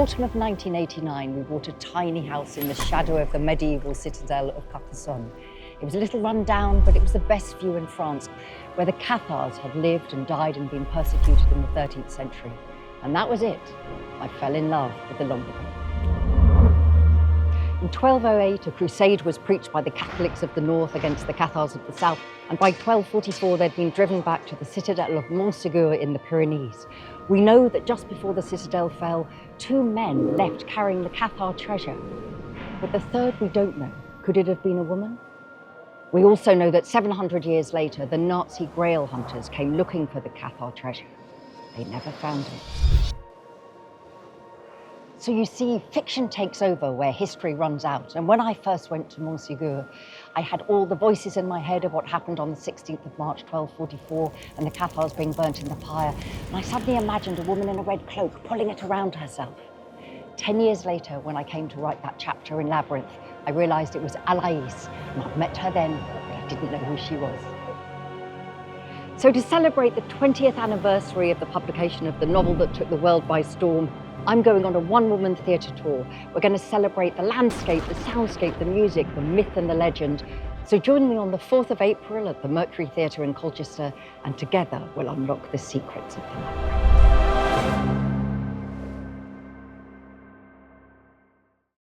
autumn of 1989, we bought a tiny house in the shadow of the medieval citadel of Carcassonne. It was a little run down, but it was the best view in France, where the Cathars had lived and died and been persecuted in the 13th century. And that was it. I fell in love with the Languedoc. In 1208, a crusade was preached by the Catholics of the north against the Cathars of the south, and by 1244 they'd been driven back to the citadel of Mosse in the Pyrenees. We know that just before the citadel fell, 2 men left carrying the Cathar treasure. But the third we don't know. Could it have been a woman? We also know that 700 years later, the Nazi Grail hunters came looking for the Cathar treasure. They never found it. So you see, fiction takes over where history runs out. And when I first went to Montségur, I had all the voices in my head of what happened on the 16th of March, 1244, and the Cathars being burnt in the pyre. And I suddenly imagined a woman in a red cloak pulling it around herself. 10 years later, when I came to write that chapter in Labyrinth, I realized it was Alaïs, and I'd met her then, but I didn't know who she was. So to celebrate the 20th anniversary of the publication of the novel that took the world by storm, I'm going on a one-woman theatre tour. We're going to celebrate the landscape, the soundscape, the music, the myth and the legend. So join me on the 4th of April at the Mercury Theatre in Colchester, and together we'll unlock the secrets of the Labyrinth.